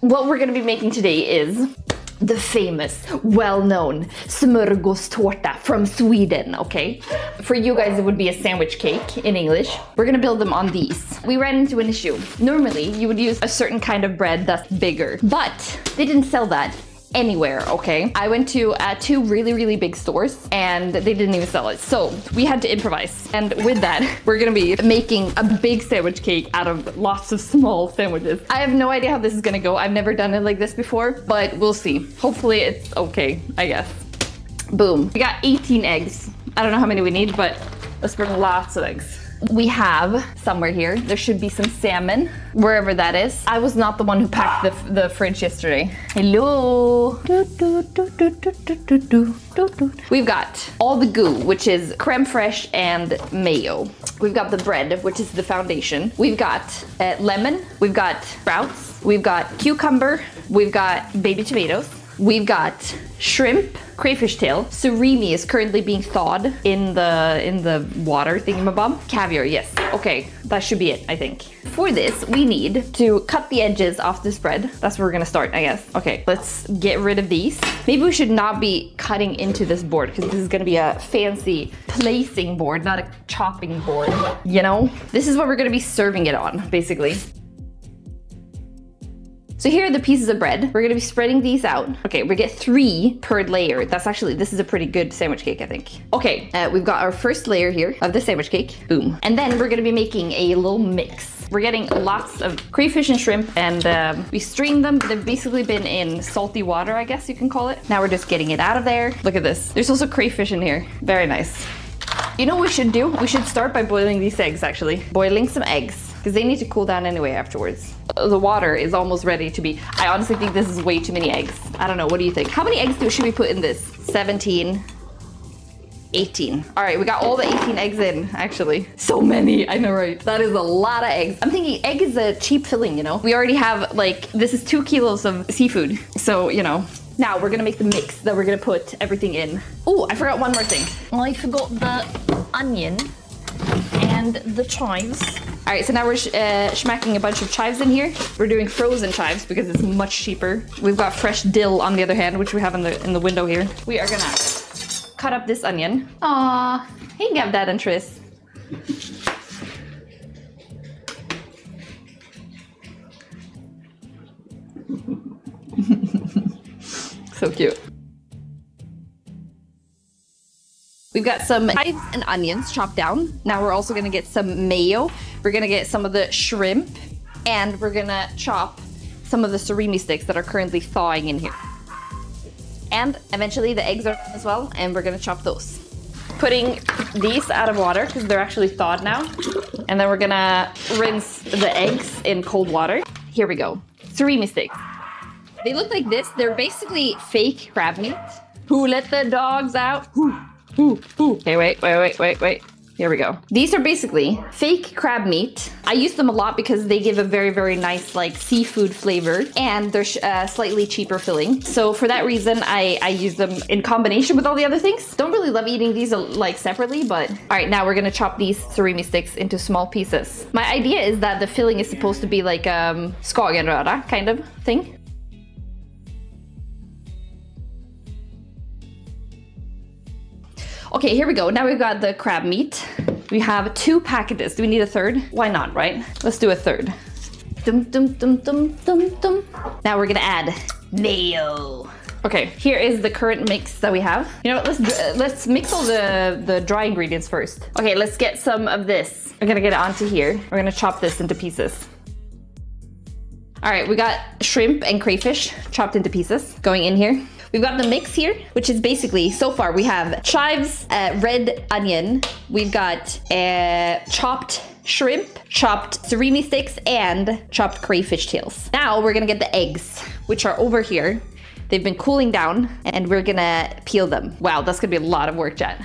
What we're gonna be making today is the famous, well-known Smörgåstårta from Sweden, okay? For you guys, it would be a sandwich cake in English. We're gonna build them on these. We ran into an issue. Normally, you would use a certain kind of bread that's bigger, but they didn't sell that anywhere, okay? I went to two really big stores and they didn't even sell it. So we had to improvise. And with that, we're gonna be making a big sandwich cake out of lots of small sandwiches. I have no idea how this is gonna go. I've never done it like this before, but we'll see. Hopefully it's okay, I guess. Boom. We got 18 eggs. I don't know how many we need, but let's bring lots of eggs. We have somewhere here, there should be some salmon, wherever that is. I was not the one who packed the fridge yesterday. Hello. We've got all the goo, which is crème fraiche and mayo. We've got the bread, which is the foundation. We've got lemon, we've got sprouts, we've got cucumber, we've got baby tomatoes. We've got shrimp, crayfish tail. Surimi is currently being thawed in the water thingamabob. Caviar, yes. Okay, that should be it, I think. For this, we need to cut the edges off this bread. That's where we're gonna start, I guess. Okay, let's get rid of these. Maybe we should not be cutting into this board because this is gonna be a fancy placing board, not a chopping board, you know? This is what we're gonna be serving it on, basically. So here are the pieces of bread. We're gonna be spreading these out. Okay, we get 3 per layer. This is a pretty good sandwich cake, I think. Okay, we've got our first layer here of the sandwich cake. Boom. And then we're gonna be making a little mix. We're getting lots of crayfish and shrimp and we strained them. They've basically been in salty water, I guess you can call it. Now we're just getting it out of there. Look at this. There's also crayfish in here. Very nice. You know what we should do? We should start by boiling these eggs, actually. Boiling some eggs, because they need to cool down anyway afterwards. The water is almost ready to be... I honestly think this is way too many eggs. I don't know, what do you think? How many eggs should we put in this? 17, 18. All right, we got all the 18 eggs in, actually. So many, I know, right? That is a lot of eggs. I'm thinking egg is a cheap filling, you know? We already have, like, this is 2 kilos of seafood. So, you know. Now we're gonna make the mix that we're gonna put everything in. Oh, I forgot one more thing. I forgot the onion and the chives. All right, so now we're smacking a bunch of chives in here. We're doing frozen chives because it's much cheaper. We've got fresh dill on the other hand, which we have in the window here. We are gonna cut up this onion. Aw, hey Gabbie and Tris. So cute. We've got some chives and onions chopped down. Now we're also gonna get some mayo. We're gonna get some of the shrimp and we're gonna chop some of the surimi sticks that are currently thawing in here. And eventually the eggs are as well, and we're gonna chop those. Putting these out of water because they're actually thawed now. And then we're gonna rinse the eggs in cold water. Here we go. Surimi sticks. They look like this. They're basically fake crab meat. Who let the dogs out? Who? Okay, wait. Here we go. These are basically fake crab meat. I use them a lot because they give a very nice like seafood flavor and they're slightly cheaper filling. So for that reason, I use them in combination with all the other things. Don't really love eating these like separately, but all right, now we're gonna chop these surimi sticks into small pieces. My idea is that the filling is supposed to be like skagenröra kind of thing. Okay, here we go. Now we've got the crab meat. We have 2 packages. Do we need a third? Why not, right? Let's do a third. Now we're gonna add mayo. Okay, here is the current mix that we have. You know what, let's mix all the dry ingredients first. Okay, let's get some of this. I'm gonna get it onto here. We're gonna chop this into pieces. All right, we got shrimp and crayfish chopped into pieces going in here. We've got the mix here, which is basically, so far we have chives, red onion, we've got chopped shrimp, chopped surimi sticks, and chopped crayfish tails. Now we're gonna get the eggs, which are over here. They've been cooling down, and we're gonna peel them. Wow, that's gonna be a lot of work, chat.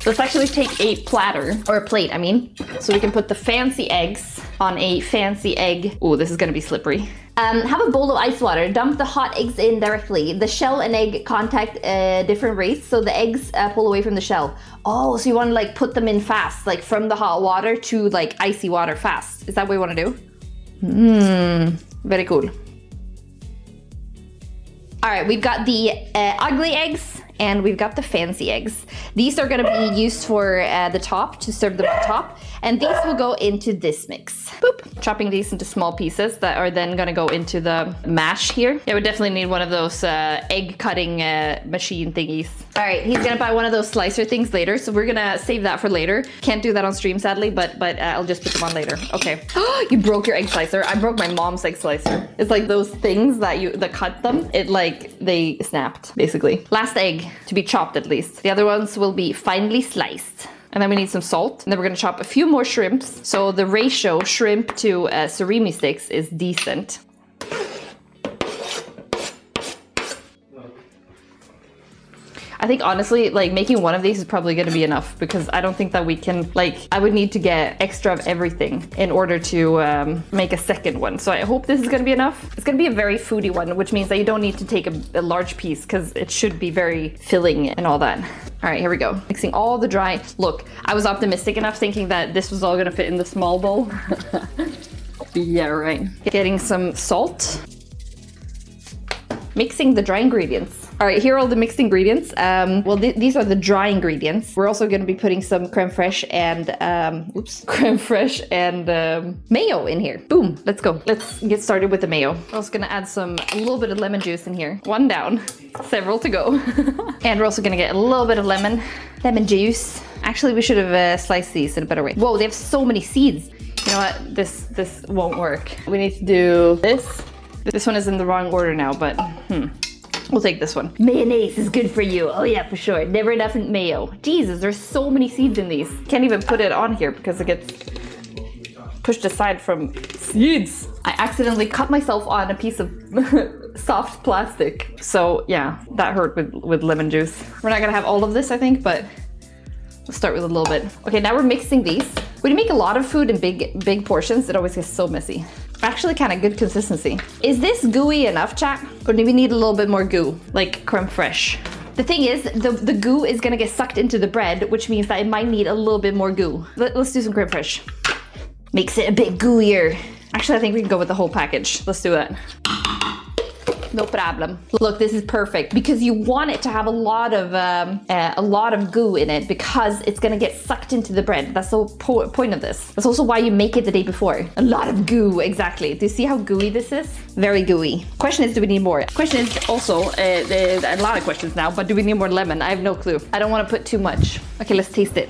Let's actually take a platter, or a plate, I mean, so we can put the fancy eggs on a fancy egg. Oh, this is gonna be slippery. Have a bowl of ice water. Dump the hot eggs in directly. The shell and egg contact different rates, so the eggs pull away from the shell. Oh, so you want to like put them in fast, like from the hot water to like icy water fast. Is that what you want to do? Very cool. All right, we've got the ugly eggs and we've got the fancy eggs. These are gonna be used for the top, to serve them on top. And these will go into this mix. Boop. Chopping these into small pieces that are then gonna go into the mash here. Yeah, we definitely need one of those egg cutting machine thingies. All right, he's gonna buy one of those slicer things later, so we're gonna save that for later. Can't do that on stream, sadly, but I'll just put them on later. Okay. You broke your egg slicer. I broke my mom's egg slicer. It's like those things that cut them. They snapped, basically. Last egg to be chopped at least. The other ones will be finely sliced. And then we need some salt. And then we're gonna chop a few more shrimps. So the ratio shrimp to surimi sticks is decent. I think honestly, like making one of these is probably gonna be enough because I don't think that we can, like, I would need to get extra of everything in order to make a second one. So I hope this is gonna be enough. It's gonna be a very foodie one, which means that you don't need to take a large piece because it should be very filling and all that. All right, here we go. Mixing all the dry. Look, I was optimistic enough thinking that this was all gonna fit in the small bowl. Yeah, right. Getting some salt. Mixing the dry ingredients. All right, here are all the mixed ingredients. Well, these are the dry ingredients. We're also going to be putting some crème fraiche and mayo in here. Boom, let's go. Let's get started with the mayo. I'm also going to add a little bit of lemon juice in here. One down, several to go. And we're also going to get a little bit of lemon juice. Actually, we should have sliced these in a better way. Whoa, they have so many seeds. You know what? This won't work. We need to do this. This one is in the wrong order now, but we'll take this one. Mayonnaise is good for you. Oh yeah, for sure. Never enough mayo. Jesus, there's so many seeds in these. Can't even put it on here because it gets pushed aside from seeds. I accidentally cut myself on a piece of soft plastic. So yeah, that hurt with lemon juice. We're not gonna have all of this, I think, but we'll start with a little bit. Okay, now we're mixing these. When you make a lot of food in big portions, it always gets so messy. Actually kind of good consistency. Is this gooey enough, chat? Or do we need a little bit more goo, like crème fraiche? The thing is, the goo is gonna get sucked into the bread, which means that it might need a little bit more goo. Let's do some crème fraiche. Makes it a bit gooier. Actually, I think we can go with the whole package. Let's do that. No problem. Look, this is perfect because you want it to have a lot of goo in it because it's gonna get sucked into the bread. That's the whole point of this. That's also why you make it the day before. A lot of goo, exactly. Do you see how gooey this is? Very gooey. Question is, do we need more? Question is also, there's a lot of questions now, but do we need more lemon? I have no clue. I don't want to put too much. Okay, let's taste it.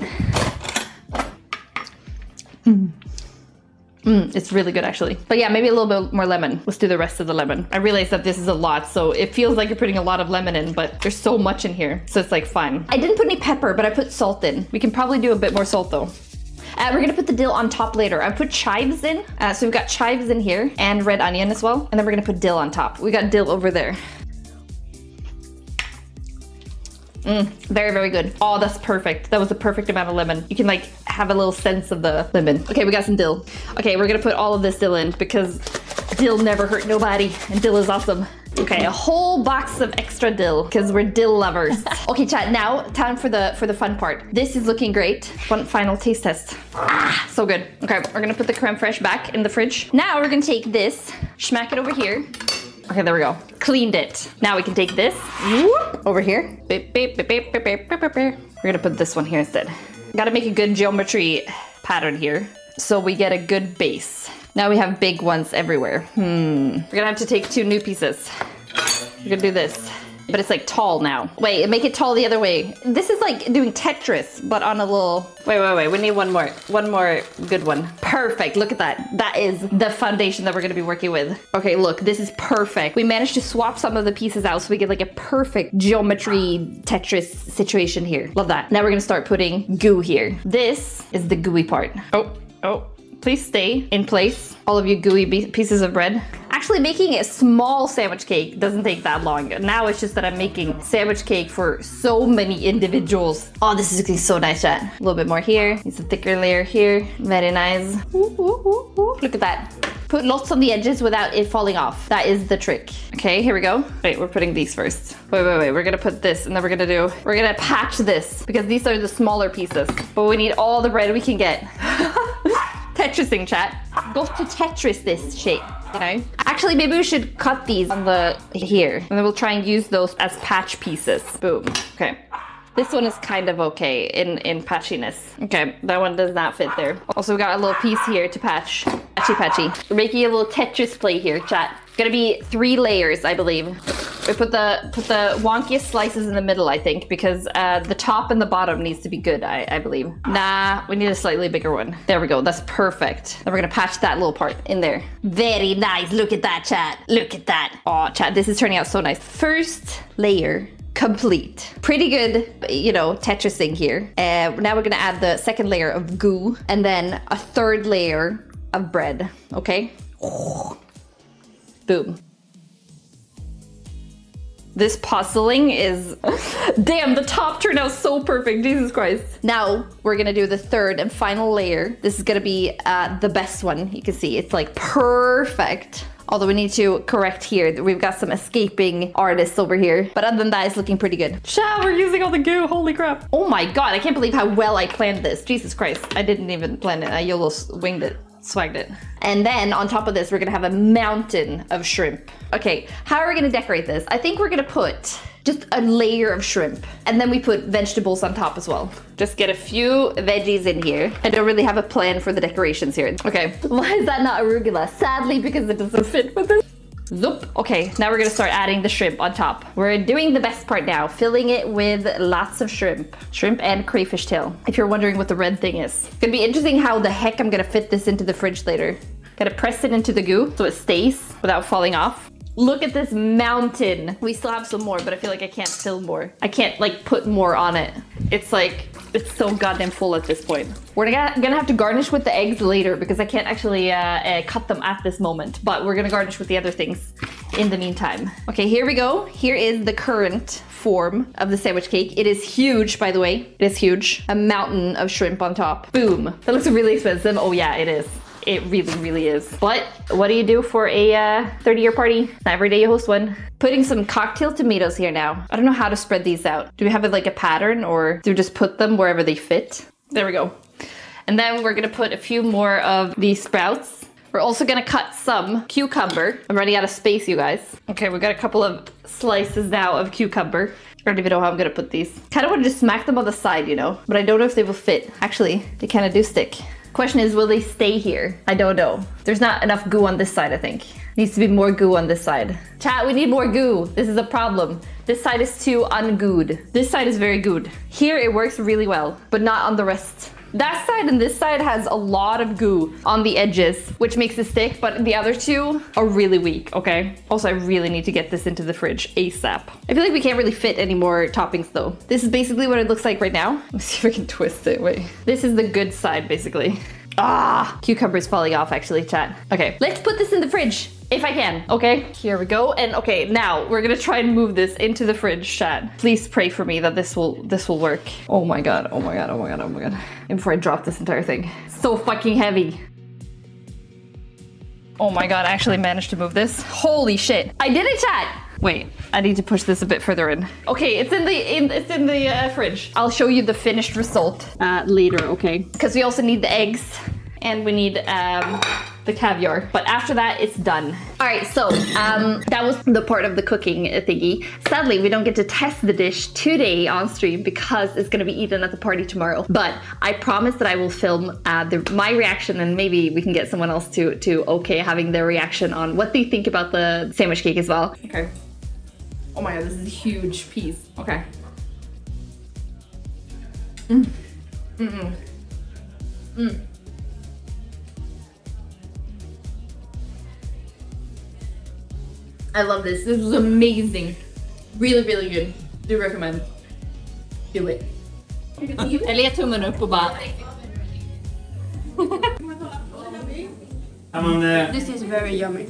It's really good actually. But yeah, maybe a little bit more lemon. Let's do the rest of the lemon. I realize that this is a lot, so it feels like you're putting a lot of lemon in, but there's so much in here, so it's like fine. I didn't put any pepper, but I put salt in. We can probably do a bit more salt though. We're gonna put the dill on top later. I put chives in, so we've got chives in here and red onion as well, and then we're gonna put dill on top. We got dill over there. Very, very good. Oh, that's perfect. That was the perfect amount of lemon. You can like have a little sense of the lemon. Okay, we got some dill. Okay, we're gonna put all of this dill in because dill never hurt nobody and dill is awesome. Okay, a whole box of extra dill because we're dill lovers. Okay, chat, now time for the fun part. This is looking great. One final taste test. Ah, so good. Okay, we're gonna put the crème fraiche back in the fridge. Now we're gonna take this, smack it over here. Okay, there we go. Cleaned it. Now we can take this whoop, over here. Beep, beep, beep, beep, beep, beep, beep, beep. We're gonna put this one here instead. Gotta make a good geometry pattern here so we get a good base. Now we have big ones everywhere. We're gonna have to take 2 new pieces. We're gonna do this. But it's like tall now. Wait, make it tall the other way. This is like doing Tetris, but on a little... Wait, we need one more. One more good one. Perfect, look at that. That is the foundation that we're gonna be working with. Okay, look, this is perfect. We managed to swap some of the pieces out so we get like a perfect geometry Tetris situation here. Love that. Now we're gonna start putting goo here. This is the gooey part. Oh. Please stay in place, all of you gooey pieces of bread. Actually, making a small sandwich cake doesn't take that long. Now it's just that I'm making sandwich cake for so many individuals. Oh, this is looking so nice, chat. A little bit more here. It's a thicker layer here. Very nice. Look at that. Put lots on the edges without it falling off. That is the trick. Okay, here we go. Wait, we're putting these first. Wait. We're gonna put this and then we're gonna patch this because these are the smaller pieces. But we need all the bread we can get. Tetrising, chat. Got to Tetris this shape, you know? Actually, maybe we should cut these on the here. And then we'll try and use those as patch pieces. Boom. Okay. This one is kind of okay in patchiness. Okay, that one does not fit there. Also, we got a little piece here to patch. Patchy. We're making a little Tetris play here, chat. It's gonna be 3 layers, I believe. We put the wonkiest slices in the middle, I think, because the top and the bottom needs to be good, I believe. Nah, we need a slightly bigger one. There we go, that's perfect. Then we're gonna patch that little part in there. Very nice, look at that, chat. Look at that. Oh, chat, this is turning out so nice. First layer. Complete. Pretty good, you know, Tetrising here. Now we're gonna add the second layer of goo and then a third layer of bread, okay? Boom. This puzzling is... Damn, the top turned out so perfect, Jesus Christ. Now we're gonna do the third and final layer. This is gonna be the best one. You can see it's like perfect. Although we need to correct here. We've got some escaping artists over here. But other than that, it's looking pretty good. Chat, we're using all the goo. Holy crap. Oh my god, I can't believe how well I planned this. Jesus Christ. I didn't even plan it. I YOLO winged it. Swagged it. And then on top of this, we're gonna have a mountain of shrimp. Okay, how are we gonna decorate this? I think we're gonna put just a layer of shrimp. And then we put vegetables on top as well. Just get a few veggies in here. I don't really have a plan for the decorations here. Okay, why is that not arugula? Sadly, because it doesn't fit with it. Zoop. Okay, now we're gonna start adding the shrimp on top. We're doing the best part now, filling it with lots of shrimp. Shrimp and crayfish tail, if you're wondering what the red thing is. It's gonna be interesting how the heck I'm gonna fit this into the fridge later. Gotta press it into the goo so it stays without falling off. Look at this mountain. We still have some more, but I feel like I can't fill more. I can't like put more on it. It's like, it's so goddamn full at this point. We're gonna have to garnish with the eggs later because I can't actually cut them at this moment, but we're gonna garnish with the other things in the meantime. Okay, here we go. Here is the current form of the sandwich cake. It is huge, by the way. It is huge. A mountain of shrimp on top. Boom. That looks really expensive. Oh yeah, it is. It really, really is. But what do you do for a 30-year party? Not every day you host one. Putting some cocktail tomatoes here now. I don't know how to spread these out. Do we have like a pattern or do we just put them wherever they fit? There we go. And then we're gonna put a few more of these sprouts. We're also gonna cut some cucumber. I'm running out of space, you guys. Okay, we got a couple of slices now of cucumber. I don't even know how I'm gonna put these. Kind of want to just smack them on the side, you know, but I don't know if they will fit. Actually, they kind of do stick. Question is, will they stay here? I don't know. There's not enough goo on this side, I think. Needs to be more goo on this side. Chat, we need more goo. This is a problem. This side is too ungooed. This side is very good. Here it works really well, but not on the rest. That side and this side has a lot of goo on the edges, which makes it stick, but the other two are really weak, okay? Also, I really need to get this into the fridge ASAP. I feel like we can't really fit any more toppings though. This is basically what it looks like right now. Let's see if I can twist it, wait. This is the good side, basically. Ah, cucumber's falling off actually, chat. Okay, let's put this in the fridge. If I can, okay? Here we go. And okay, now we're gonna try and move this into the fridge, chat. Please pray for me that this will work. Oh my god, oh my god, oh my god, oh my god. And before I drop this entire thing. So fucking heavy. Oh my god, I actually managed to move this. Holy shit. I did it, chat! Wait, I need to push this a bit further in. Okay, it's in the fridge. I'll show you the finished result later, okay? Because we also need the eggs and we need the caviar. But after that, it's done. All right, so that was the part of the cooking thingy. Sadly, we don't get to test the dish today on stream because it's gonna be eaten at the party tomorrow. But I promise that I will film my reaction and maybe we can get someone else to okay having their reaction on what they think about the sandwich cake as well. Okay. Oh my god, this is a huge piece. Okay. I love this. This is amazing. Really, really good. Do recommend. Do it. Eller ge tummen upp och bara... This is very yummy.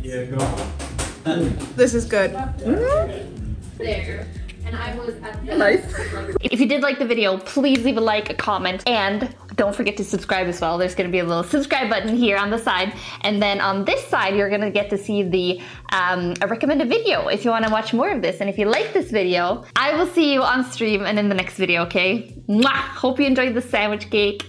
Yeah, go. This is good. There. And I was at the nice. If you did like the video, please leave a like, a comment, and don't forget to subscribe as well. There's gonna be a little subscribe button here on the side. And then on this side, you're gonna get to see the a recommended video if you wanna watch more of this. And if you like this video, I will see you on stream and in the next video, okay? Mwah! Hope you enjoyed the sandwich cake.